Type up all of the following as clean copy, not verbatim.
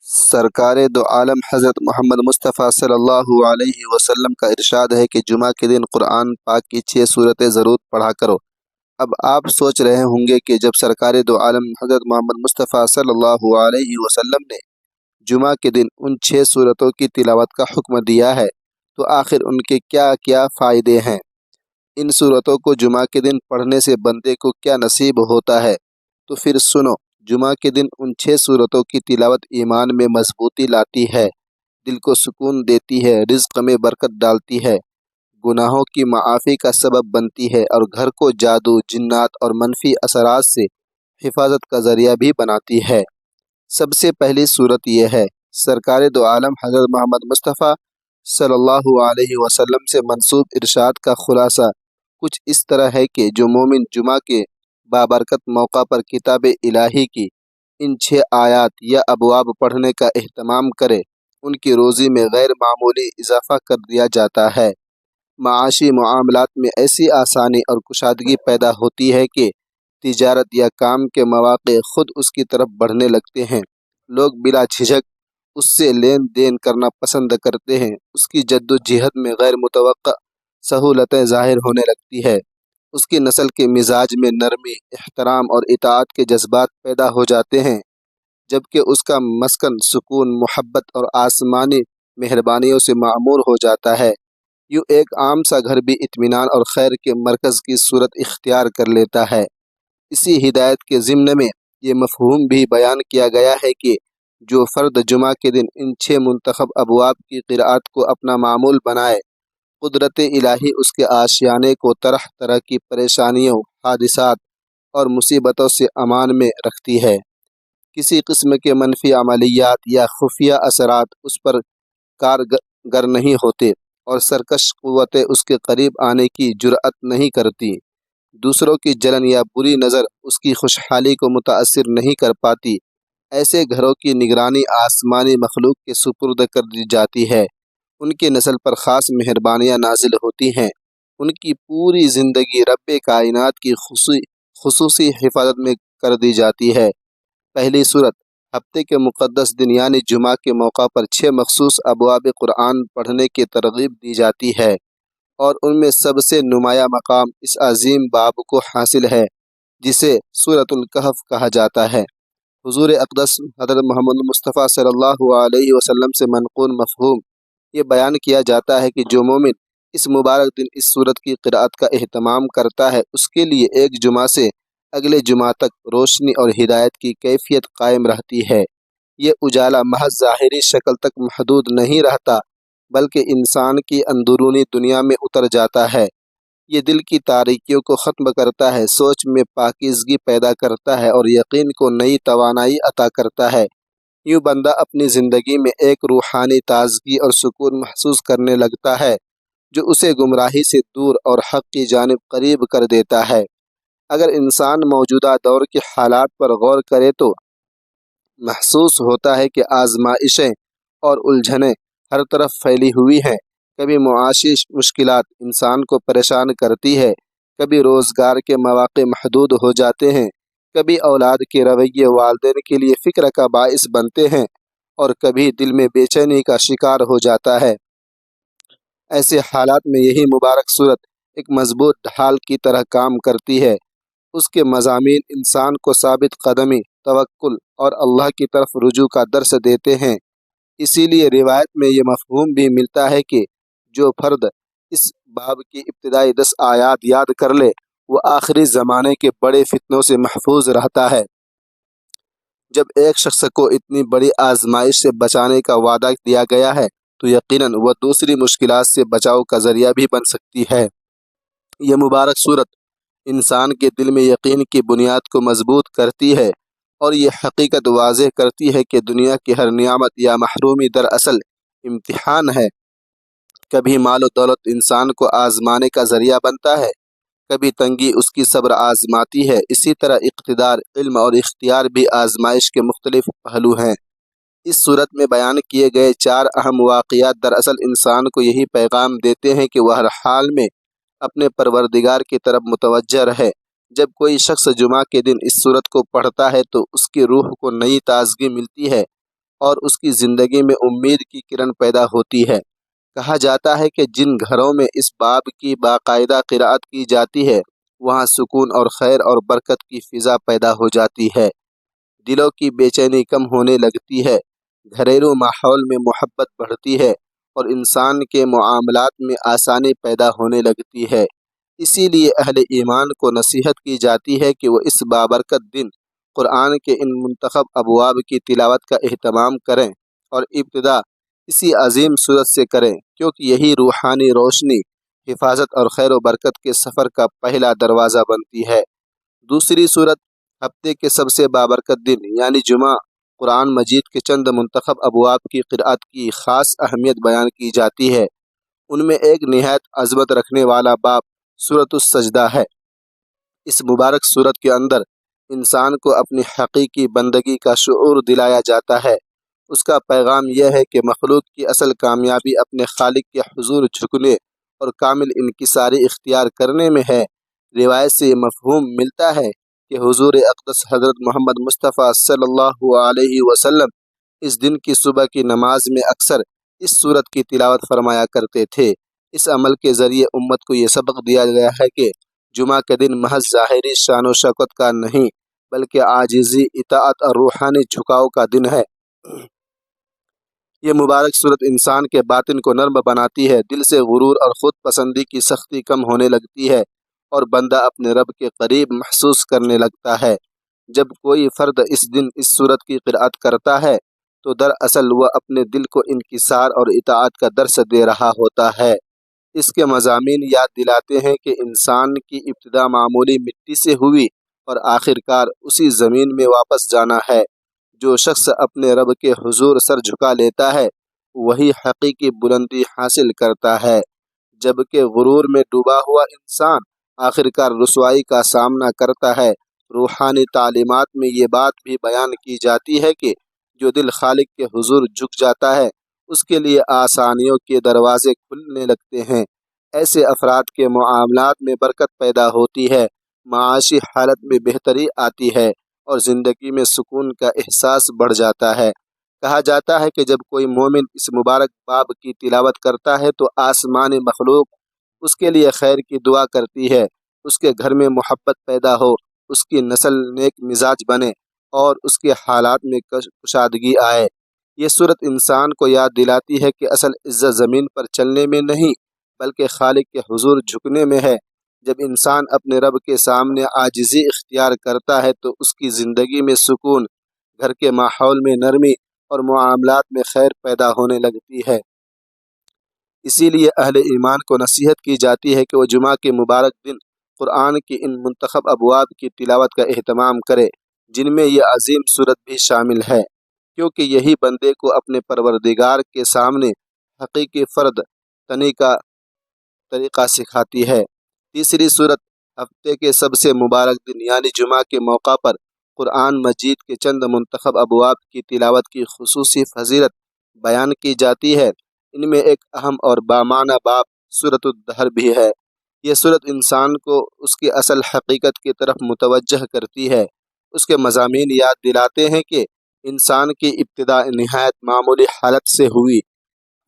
سرکار دو عالم حضرت محمد مصطفیٰ صلی اللہ علیہ وسلم کا ارشاد ہے کہ جمعہ کے دن قرآن پاک کی 6 صورتیں ضرور پڑھا کرو۔ اب آپ سوچ رہے ہوں گے کہ جب سرکار دو عالم حضرت محمد مصطفیٰ صلی اللہ علیہ وسلم نے جمعہ کے دن ان 6 صورتوں کی تلاوت کا حکم دیا ہے تو آخر ان کے کیا کیا فائدے ہیں؟ ان صورتوں کو جمعہ کے دن پڑھنے سے بندے کو کیا نصیب ہوتا ہے؟ تو پھر سنو، جمعہ کے دن ان 6 صورتوں کی تلاوت ایمان میں مضبوطی لاتی ہے، دل کو سکون دیتی ہے، رزق میں برکت ڈالتی ہے، گناہوں کی معافی کا سبب بنتی ہے اور گھر کو جادو، جنات اور منفی اثرات سے حفاظت کا ذریعہ بھی بناتی ہے۔ سب سے پہلی صورت یہ ہے، سرکار دو عالم حضرت محمد مصطفیٰ صلی اللہ علیہ وسلم سے منسوب ارشاد کا خلاصہ کچھ اس طرح ہے کہ جو مومن جمعہ کے بابرکت موقع پر کتاب الہی کی ان 6 آیات یا ابواب پڑھنے کا اہتمام کرے، ان کی روزی میں غیر معمولی اضافہ کر دیا جاتا ہے۔ معاشی معاملات میں ایسی آسانی اور کشادگی پیدا ہوتی ہے کہ تجارت یا کام کے مواقع خود اس کی طرف بڑھنے لگتے ہیں، لوگ بلا جھجک اس سے لین دین کرنا پسند کرتے ہیں، اس کی جد و جہد میں غیر متوقع سہولتیں ظاہر ہونے لگتی ہے، اس کی نسل کے مزاج میں نرمی، احترام اور اطاعت کے جذبات پیدا ہو جاتے ہیں، جبکہ اس کا مسکن سکون، محبت اور آسمانی مہربانیوں سے معمور ہو جاتا ہے۔ یوں ایک عام سا گھر بھی اطمینان اور خیر کے مرکز کی صورت اختیار کر لیتا ہے۔ اسی ہدایت کے ضمن میں یہ مفہوم بھی بیان کیا گیا ہے کہ جو فرد جمعہ کے دن ان 6 منتخب ابواب کی قرأت کو اپنا معمول بنائے، قدرت الہی اس کے آشیانے کو طرح طرح کی پریشانیوں، حادثات اور مصیبتوں سے امان میں رکھتی ہے۔ کسی قسم کے منفی عملیات یا خفیہ اثرات اس پر کارگر نہیں ہوتے اور سرکش قوتیں اس کے قریب آنے کی جرأت نہیں کرتی۔ دوسروں کی جلن یا بری نظر اس کی خوشحالی کو متاثر نہیں کر پاتی۔ ایسے گھروں کی نگرانی آسمانی مخلوق کے سپرد کر دی جاتی ہے، ان کی نسل پر خاص مہربانیاں نازل ہوتی ہیں، ان کی پوری زندگی رب کائنات کی خصوصی حفاظت میں کر دی جاتی ہے۔ پہلی صورت، ہفتے کے مقدس دن یعنی جمعہ کے موقع پر 6 مخصوص ابواب قرآن پڑھنے کی ترغیب دی جاتی ہے، اور ان میں سب سے نمایاں مقام اس عظیم باب کو حاصل ہے جسے سورۃ الکہف کہا جاتا ہے۔ حضور اقدس حضرت محمد مصطفیٰ صلی اللہ علیہ وسلم سے منقول مفہوم یہ بیان کیا جاتا ہے کہ جو مومن اس مبارک دن اس سورت کی قرأت کا اہتمام کرتا ہے، اس کے لیے ایک جمعہ سے اگلے جمعہ تک روشنی اور ہدایت کی کیفیت قائم رہتی ہے۔ یہ اجالا محض ظاہری شکل تک محدود نہیں رہتا، بلکہ انسان کی اندرونی دنیا میں اتر جاتا ہے۔ یہ دل کی تاریکیوں کو ختم کرتا ہے، سوچ میں پاکیزگی پیدا کرتا ہے اور یقین کو نئی توانائی عطا کرتا ہے۔ یوں بندہ اپنی زندگی میں ایک روحانی تازگی اور سکون محسوس کرنے لگتا ہے جو اسے گمراہی سے دور اور حق کی جانب قریب کر دیتا ہے۔ اگر انسان موجودہ دور کے حالات پر غور کرے تو محسوس ہوتا ہے کہ آزمائشیں اور الجھنیں ہر طرف پھیلی ہوئی ہیں۔ کبھی معاشی مشکلات انسان کو پریشان کرتی ہے، کبھی روزگار کے مواقع محدود ہو جاتے ہیں، کبھی اولاد کے رویے والدین کے لیے فکر کا باعث بنتے ہیں اور کبھی دل میں بے چینی کا شکار ہو جاتا ہے۔ ایسے حالات میں یہی مبارک صورت ایک مضبوط ڈھال کی طرح کام کرتی ہے۔ اس کے مضامین انسان کو ثابت قدمی، توکل اور اللہ کی طرف رجوع کا درس دیتے ہیں۔ اسی لیے روایت میں یہ مفہوم بھی ملتا ہے کہ جو فرد اس باب کی ابتدائی 10 آیات یاد کر لے وہ آخری زمانے کے بڑے فتنوں سے محفوظ رہتا ہے۔ جب ایک شخص کو اتنی بڑی آزمائش سے بچانے کا وعدہ دیا گیا ہے تو یقیناً وہ دوسری مشکلات سے بچاؤ کا ذریعہ بھی بن سکتی ہے۔ یہ مبارک صورت انسان کے دل میں یقین کی بنیاد کو مضبوط کرتی ہے اور یہ حقیقت واضح کرتی ہے کہ دنیا کی ہر نعمت یا محرومی دراصل امتحان ہے۔ کبھی مال و دولت انسان کو آزمانے کا ذریعہ بنتا ہے، کبھی تنگی اس کی صبر آزماتی ہے۔ اسی طرح اقتدار، علم اور اختیار بھی آزمائش کے مختلف پہلو ہیں۔ اس صورت میں بیان کیے گئے 4 اہم واقعات دراصل انسان کو یہی پیغام دیتے ہیں کہ وہ ہر حال میں اپنے پروردگار کی طرف متوجہ رہے۔ جب کوئی شخص جمعہ کے دن اس صورت کو پڑھتا ہے تو اس کی روح کو نئی تازگی ملتی ہے اور اس کی زندگی میں امید کی کرن پیدا ہوتی ہے۔ کہا جاتا ہے کہ جن گھروں میں اس باب کی باقاعدہ قرأت کی جاتی ہے وہاں سکون اور خیر اور برکت کی فضا پیدا ہو جاتی ہے، دلوں کی بے چینی کم ہونے لگتی ہے، گھریلو ماحول میں محبت بڑھتی ہے اور انسان کے معاملات میں آسانی پیدا ہونے لگتی ہے۔ اسی لیے اہل ایمان کو نصیحت کی جاتی ہے کہ وہ اس بابرکت دن قرآن کے ان منتخب ابواب کی تلاوت کا اہتمام کریں اور ابتدا اسی عظیم صورت سے کریں، کیونکہ یہی روحانی روشنی، حفاظت اور خیر و برکت کے سفر کا پہلا دروازہ بنتی ہے۔ دوسری صورت ہفتے کے سب سے بابرکت دن یعنی جمعہ، قرآن مجید کے چند منتخب ابواب کی قرأت کی خاص اہمیت بیان کی جاتی ہے۔ ان میں ایک نہایت عظمت رکھنے والا باب سورۃ السجدہ ہے۔ اس مبارک سورت کے اندر انسان کو اپنی حقیقی بندگی کا شعور دلایا جاتا ہے۔ اس کا پیغام یہ ہے کہ مخلوق کی اصل کامیابی اپنے خالق کے حضور جھکنے اور کامل انکساری اختیار کرنے میں ہے۔ روایت سے یہ مفہوم ملتا ہے کہ حضور اقدس حضرت محمد مصطفیٰ صلی اللہ علیہ وسلم اس دن کی صبح کی نماز میں اکثر اس سورت کی تلاوت فرمایا کرتے تھے۔ اس عمل کے ذریعے امت کو یہ سبق دیا گیا ہے کہ جمعہ کے دن محض ظاہری شان و شوکت کا نہیں بلکہ عاجزی، اطاعت اور روحانی جھکاؤ کا دن ہے۔ یہ مبارک صورت انسان کے باطن کو نرم بناتی ہے، دل سے غرور اور خود پسندی کی سختی کم ہونے لگتی ہے اور بندہ اپنے رب کے قریب محسوس کرنے لگتا ہے۔ جب کوئی فرد اس دن اس صورت کی قرأت کرتا ہے تو دراصل وہ اپنے دل کو انکسار اور اطاعت کا درس دے رہا ہوتا ہے۔ اس کے مضامین یاد دلاتے ہیں کہ انسان کی ابتدا معمولی مٹی سے ہوئی اور آخرکار اسی زمین میں واپس جانا ہے۔ جو شخص اپنے رب کے حضور سر جھکا لیتا ہے وہی حقیقی بلندی حاصل کرتا ہے، جبکہ غرور میں ڈوبا ہوا انسان آخرکار رسوائی کا سامنا کرتا ہے۔ روحانی تعلیمات میں یہ بات بھی بیان کی جاتی ہے کہ جو دل خالق کے حضور جھک جاتا ہے اس کے لیے آسانیوں کے دروازے کھلنے لگتے ہیں، ایسے افراد کے معاملات میں برکت پیدا ہوتی ہے، معاشی حالت میں بہتری آتی ہے اور زندگی میں سکون کا احساس بڑھ جاتا ہے۔ کہا جاتا ہے کہ جب کوئی مومن اس مبارک باب کی تلاوت کرتا ہے تو آسمانی مخلوق اس کے لیے خیر کی دعا کرتی ہے، اس کے گھر میں محبت پیدا ہو، اس کی نسل نیک مزاج بنے اور اس کے حالات میں کشادگی آئے۔ یہ صورت انسان کو یاد دلاتی ہے کہ اصل عزت زمین پر چلنے میں نہیں بلکہ خالق کے حضور جھکنے میں ہے۔ جب انسان اپنے رب کے سامنے عاجزی اختیار کرتا ہے تو اس کی زندگی میں سکون، گھر کے ماحول میں نرمی اور معاملات میں خیر پیدا ہونے لگتی ہے۔ اسی لیے اہل ایمان کو نصیحت کی جاتی ہے کہ وہ جمعہ کے مبارک دن قرآن کی ان منتخب ابواب کی تلاوت کا اہتمام کرے جن میں یہ عظیم صورت بھی شامل ہے، کیونکہ یہی بندے کو اپنے پروردگار کے سامنے حقیقی فرد تنی کا طریقہ سکھاتی ہے۔ تیسری صورت ہفتے کے سب سے مبارک دن یعنی جمعہ کے موقع پر قرآن مجید کے چند منتخب ابواب کی تلاوت کی خصوصی فضیلت بیان کی جاتی ہے۔ ان میں ایک اہم اور بامعنی باب سورۃ الدہر بھی ہے۔ یہ سورت انسان کو اس کی اصل حقیقت کی طرف متوجہ کرتی ہے۔ اس کے مضامین یاد دلاتے ہیں کہ انسان کی ابتدا نہایت معمولی حالت سے ہوئی،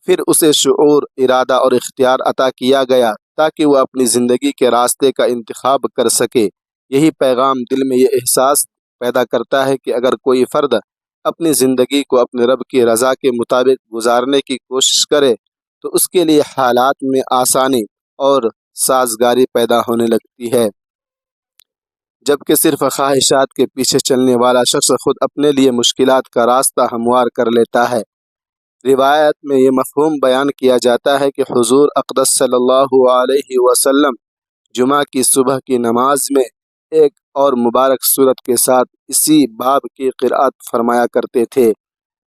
پھر اسے شعور، ارادہ اور اختیار عطا کیا گیا تاکہ وہ اپنی زندگی کے راستے کا انتخاب کر سکے۔ یہی پیغام دل میں یہ احساس پیدا کرتا ہے کہ اگر کوئی فرد اپنی زندگی کو اپنے رب کی رضا کے مطابق گزارنے کی کوشش کرے تو اس کے لیے حالات میں آسانی اور سازگاری پیدا ہونے لگتی ہے، جبکہ صرف خواہشات کے پیچھے چلنے والا شخص خود اپنے لیے مشکلات کا راستہ ہموار کر لیتا ہے۔ روایت میں یہ مفہوم بیان کیا جاتا ہے کہ حضور اقدس صلی اللہ علیہ وسلم جمعہ کی صبح کی نماز میں ایک اور مبارک صورت کے ساتھ اسی باب کی قرأت فرمایا کرتے تھے۔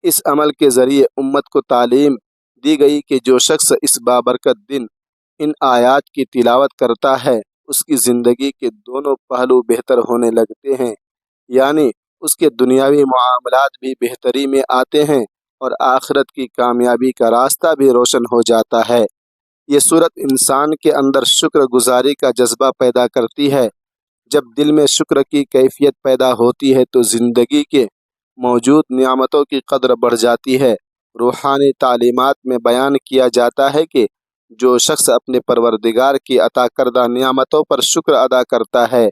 اس عمل کے ذریعے امت کو تعلیم دی گئی کہ جو شخص اس بابرکت دن ان آیات کی تلاوت کرتا ہے اس کی زندگی کے دونوں پہلو بہتر ہونے لگتے ہیں، یعنی اس کے دنیاوی معاملات بھی بہتری میں آتے ہیں اور آخرت کی کامیابی کا راستہ بھی روشن ہو جاتا ہے۔ یہ صورت انسان کے اندر شکر گزاری کا جذبہ پیدا کرتی ہے۔ جب دل میں شکر کی کیفیت پیدا ہوتی ہے تو زندگی کے موجود نعمتوں کی قدر بڑھ جاتی ہے۔ روحانی تعلیمات میں بیان کیا جاتا ہے کہ جو شخص اپنے پروردگار کی عطا کردہ نعمتوں پر شکر ادا کرتا ہے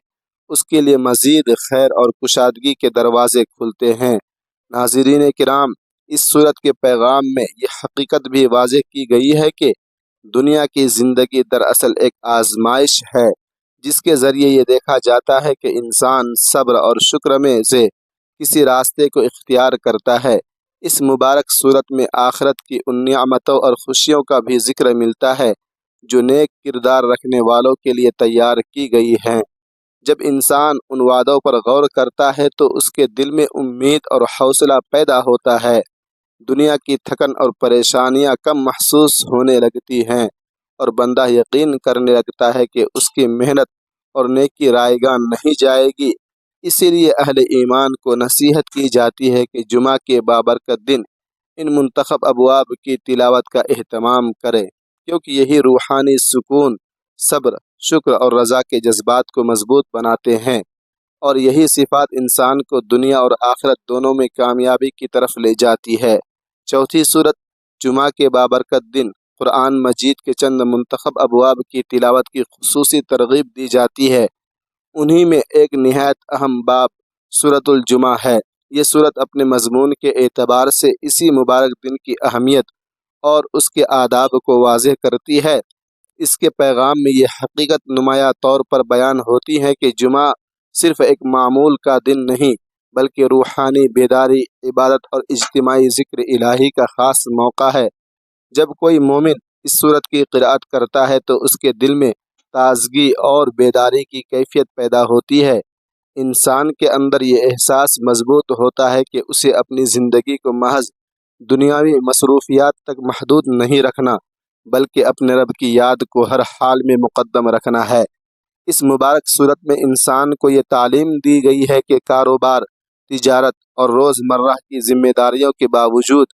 اس کے لیے مزید خیر اور کشادگی کے دروازے کھلتے ہیں۔ ناظرین کرام، اس صورت کے پیغام میں یہ حقیقت بھی واضح کی گئی ہے کہ دنیا کی زندگی دراصل ایک آزمائش ہے جس کے ذریعے یہ دیکھا جاتا ہے کہ انسان صبر اور شکر میں سے کسی راستے کو اختیار کرتا ہے۔ اس مبارک صورت میں آخرت کی ان نعمتوں اور خوشیوں کا بھی ذکر ملتا ہے جو نیک کردار رکھنے والوں کے لیے تیار کی گئی ہیں۔ جب انسان ان وعدوں پر غور کرتا ہے تو اس کے دل میں امید اور حوصلہ پیدا ہوتا ہے۔ دنیا کی تھکن اور پریشانیاں کم محسوس ہونے لگتی ہیں اور بندہ یقین کرنے لگتا ہے کہ اس کی محنت اور نیکی رائے گاں نہیں جائے گی۔ اسی لیے اہل ایمان کو نصیحت کی جاتی ہے کہ جمعہ کے بابرکت دن ان منتخب ابواب کی تلاوت کا اہتمام کرے، کیونکہ یہی روحانی سکون، صبر، شکر اور رضا کے جذبات کو مضبوط بناتے ہیں، اور یہی صفات انسان کو دنیا اور آخرت دونوں میں کامیابی کی طرف لے جاتی ہے۔ چوتھی صورت، جمعہ کے بابرکت دن قرآن مجید کے چند منتخب ابواب کی تلاوت کی خصوصی ترغیب دی جاتی ہے۔ انہی میں ایک نہایت اہم باب سورۃ الجمعہ ہے۔ یہ سورت اپنے مضمون کے اعتبار سے اسی مبارک دن کی اہمیت اور اس کے آداب کو واضح کرتی ہے۔ اس کے پیغام میں یہ حقیقت نمایاں طور پر بیان ہوتی ہے کہ جمعہ صرف ایک معمول کا دن نہیں بلکہ روحانی بیداری، عبادت اور اجتماعی ذکر الہی کا خاص موقع ہے۔ جب کوئی مومن اس سورت کی قرأت کرتا ہے تو اس کے دل میں تازگی اور بیداری کی کیفیت پیدا ہوتی ہے۔ انسان کے اندر یہ احساس مضبوط ہوتا ہے کہ اسے اپنی زندگی کو محض دنیاوی مصروفیات تک محدود نہیں رکھنا بلکہ اپنے رب کی یاد کو ہر حال میں مقدم رکھنا ہے۔ اس مبارک صورت میں انسان کو یہ تعلیم دی گئی ہے کہ کاروبار، تجارت اور روزمرہ کی ذمہ داریوں کے باوجود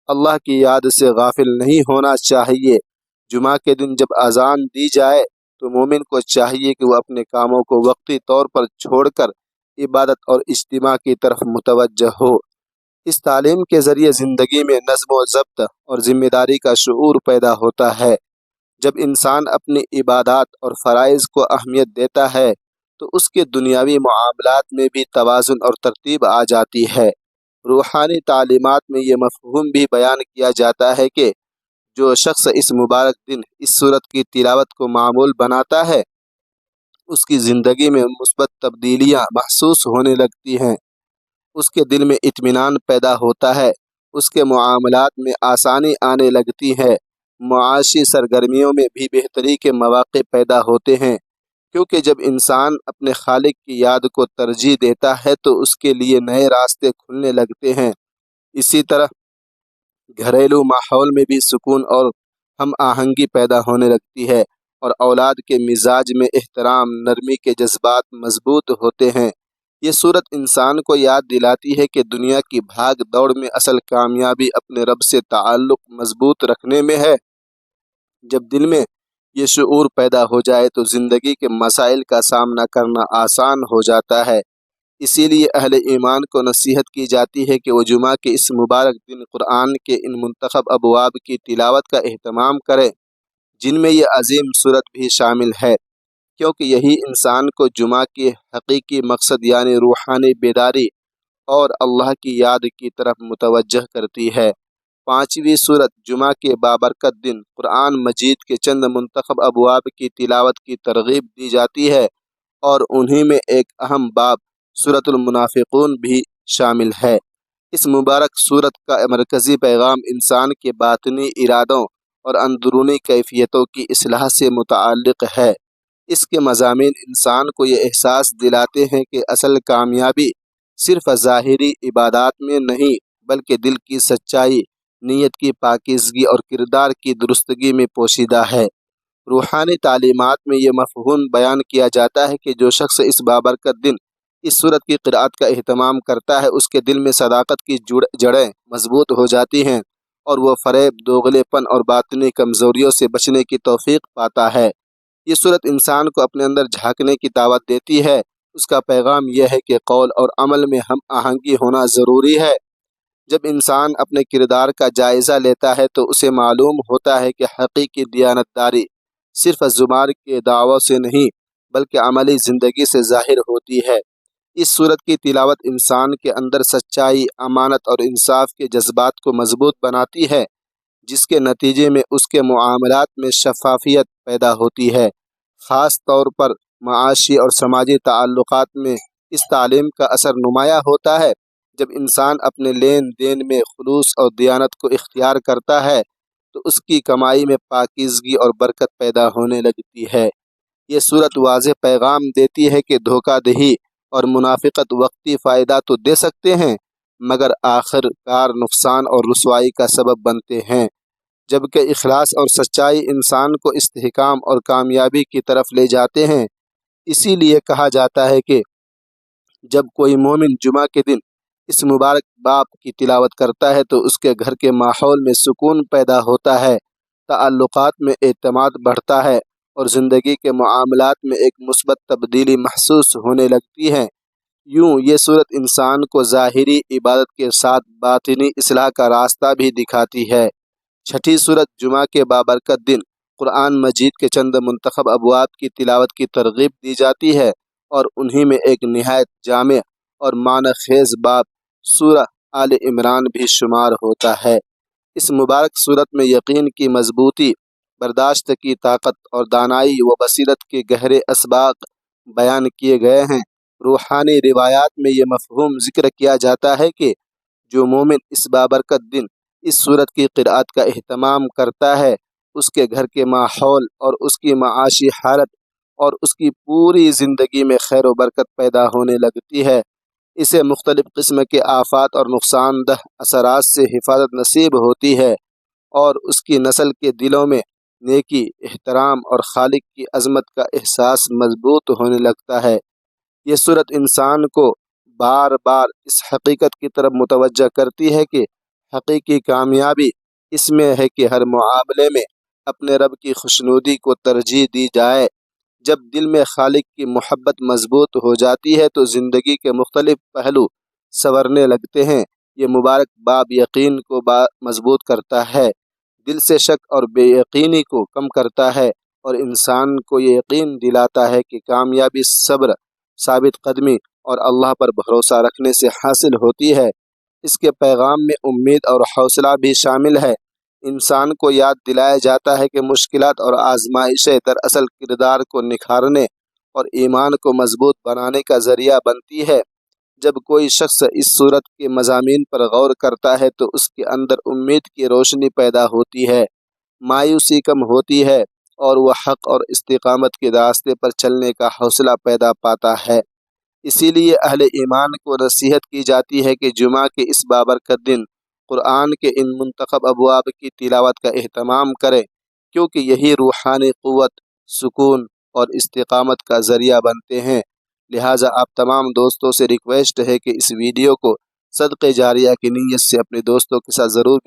اللہ کی یاد سے غافل نہیں ہونا چاہیے۔ جمعہ کے دن جب اذان دی جائے تو مومن کو چاہیے کہ وہ اپنے کاموں کو وقتی طور پر چھوڑ کر عبادت اور اجتماع کی طرف متوجہ ہو۔ اس تعلیم کے ذریعے زندگی میں نظم و ضبط اور ذمہ داری کا شعور پیدا ہوتا ہے۔ جب انسان اپنی عبادات اور فرائض کو اہمیت دیتا ہے تو اس کے دنیاوی معاملات میں بھی توازن اور ترتیب آ جاتی ہے۔ روحانی تعلیمات میں یہ مفہوم بھی بیان کیا جاتا ہے کہ جو شخص اس مبارک دن اس سورت کی تلاوت کو معمول بناتا ہے اس کی زندگی میں مثبت تبدیلیاں محسوس ہونے لگتی ہیں، اس کے دل میں اطمینان پیدا ہوتا ہے، اس کے معاملات میں آسانی آنے لگتی ہے، معاشی سرگرمیوں میں بھی بہتری کے مواقع پیدا ہوتے ہیں، کیونکہ جب انسان اپنے خالق کی یاد کو ترجیح دیتا ہے تو اس کے لیے نئے راستے کھلنے لگتے ہیں۔ اسی طرح گھریلو ماحول میں بھی سکون اور ہم آہنگی پیدا ہونے لگتی ہے اور اولاد کے مزاج میں احترام، نرمی کے جذبات مضبوط ہوتے ہیں۔ یہ صورت انسان کو یاد دلاتی ہے کہ دنیا کی بھاگ دوڑ میں اصل کامیابی اپنے رب سے تعلق مضبوط رکھنے میں ہے۔ جب دل میں یہ شعور پیدا ہو جائے تو زندگی کے مسائل کا سامنا کرنا آسان ہو جاتا ہے۔ اسی لیے اہل ایمان کو نصیحت کی جاتی ہے کہ وہ جمعہ کے اس مبارک دن قرآن کے ان منتخب ابواب کی تلاوت کا اہتمام کریں جن میں یہ عظیم صورت بھی شامل ہے، کیونکہ یہی انسان کو جمعہ کے حقیقی مقصد یعنی روحانی بیداری اور اللہ کی یاد کی طرف متوجہ کرتی ہے۔ پانچویں صورت، جمعہ کے بابرکت دن قرآن مجید کے چند منتخب ابواب کی تلاوت کی ترغیب دی جاتی ہے اور انہی میں ایک اہم باب سورۃ المنافقون بھی شامل ہے۔ اس مبارک صورت کا مرکزی پیغام انسان کے باطنی ارادوں اور اندرونی کیفیتوں کی اصلاح سے متعلق ہے۔ اس کے مضامین انسان کو یہ احساس دلاتے ہیں کہ اصل کامیابی صرف ظاہری عبادات میں نہیں بلکہ دل کی سچائی، نیت کی پاکیزگی اور کردار کی درستگی میں پوشیدہ ہے۔ روحانی تعلیمات میں یہ مفہوم بیان کیا جاتا ہے کہ جو شخص اس بابرکت دن اس صورت کی قرأت کا اہتمام کرتا ہے اس کے دل میں صداقت کی جڑیں مضبوط ہو جاتی ہیں اور وہ فریب، دوغلے پن اور باطنی کمزوریوں سے بچنے کی توفیق پاتا ہے۔ یہ صورت انسان کو اپنے اندر جھانکنے کی دعوت دیتی ہے، اس کا پیغام یہ ہے کہ قول اور عمل میں ہم آہنگی ہونا ضروری ہے۔ جب انسان اپنے کردار کا جائزہ لیتا ہے تو اسے معلوم ہوتا ہے کہ حقیقی دیانتداری صرف زبان کے دعووں سے نہیں بلکہ عملی زندگی سے ظاہر ہوتی ہے۔ اس صورت کی تلاوت انسان کے اندر سچائی، امانت اور انصاف کے جذبات کو مضبوط بناتی ہے، جس کے نتیجے میں اس کے معاملات میں شفافیت پیدا ہوتی ہے۔ خاص طور پر معاشی اور سماجی تعلقات میں اس تعلیم کا اثر نمایاں ہوتا ہے۔ جب انسان اپنے لین دین میں خلوص اور دیانت کو اختیار کرتا ہے تو اس کی کمائی میں پاکیزگی اور برکت پیدا ہونے لگتی ہے۔ یہ صورت واضح پیغام دیتی ہے کہ دھوکہ دہی اور منافقت وقتی فائدہ تو دے سکتے ہیں مگر آخر کار نقصان اور رسوائی کا سبب بنتے ہیں، جبکہ اخلاص اور سچائی انسان کو استحکام اور کامیابی کی طرف لے جاتے ہیں۔ اسی لیے کہا جاتا ہے کہ جب کوئی مومن جمعہ کے دن اس مبارک باب کی تلاوت کرتا ہے تو اس کے گھر کے ماحول میں سکون پیدا ہوتا ہے، تعلقات میں اعتماد بڑھتا ہے اور زندگی کے معاملات میں ایک مثبت تبدیلی محسوس ہونے لگتی ہے۔ یوں یہ صورت انسان کو ظاہری عبادت کے ساتھ باطنی اصلاح کا راستہ بھی دکھاتی ہے۔ چھٹی صورت جمعہ کے بابرکت دن قرآن مجید کے چند منتخب ابواب کی تلاوت کی ترغیب دی جاتی ہے، اور انہی میں ایک نہایت جامع اور معنی خیز باب سورہ آل عمران بھی شمار ہوتا ہے۔ اس مبارک صورت میں یقین کی مضبوطی، برداشت کی طاقت اور دانائی و بصیرت کے گہرے اسباق بیان کیے گئے ہیں۔ روحانی روایات میں یہ مفہوم ذکر کیا جاتا ہے کہ جو مومن اس بابرکت دن اس صورت کی قرأت کا اہتمام کرتا ہے، اس کے گھر کے ماحول اور اس کی معاشی حالت اور اس کی پوری زندگی میں خیر و برکت پیدا ہونے لگتی ہے۔ اسے مختلف قسم کے آفات اور نقصان دہ اثرات سے حفاظت نصیب ہوتی ہے اور اس کی نسل کے دلوں میں نیکی، احترام اور خالق کی عظمت کا احساس مضبوط ہونے لگتا ہے۔ یہ صورت انسان کو بار بار اس حقیقت کی طرف متوجہ کرتی ہے کہ حقیقی کامیابی اس میں ہے کہ ہر معاملے میں اپنے رب کی خوشنودی کو ترجیح دی جائے۔ جب دل میں خالق کی محبت مضبوط ہو جاتی ہے تو زندگی کے مختلف پہلو سنورنے لگتے ہیں۔ یہ مبارک باب یقین کو مضبوط کرتا ہے، دل سے شک اور بے یقینی کو کم کرتا ہے اور انسان کو یہ یقین دلاتا ہے کہ کامیابی صبر، ثابت قدمی اور اللہ پر بھروسہ رکھنے سے حاصل ہوتی ہے۔ اس کے پیغام میں امید اور حوصلہ بھی شامل ہے۔ انسان کو یاد دلایا جاتا ہے کہ مشکلات اور آزمائشیں دراصل کردار کو نکھارنے اور ایمان کو مضبوط بنانے کا ذریعہ بنتی ہے۔ جب کوئی شخص اس صورت کے مضامین پر غور کرتا ہے تو اس کے اندر امید کی روشنی پیدا ہوتی ہے، مایوسی کم ہوتی ہے اور وہ حق اور استقامت کے راستے پر چلنے کا حوصلہ پیدا پاتا ہے۔ اسی لیے اہل ایمان کو نصیحت کی جاتی ہے کہ جمعہ کے اس بابرکت دن قرآن کے ان منتخب ابواب کی تلاوت کا اہتمام کریں، کیونکہ یہی روحانی قوت، سکون اور استقامت کا ذریعہ بنتے ہیں۔ لہٰذا آپ تمام دوستوں سے ریکویسٹ ہے کہ اس ویڈیو کو صدقہ جاریہ کی نیت سے اپنے دوستوں کے ساتھ ضرور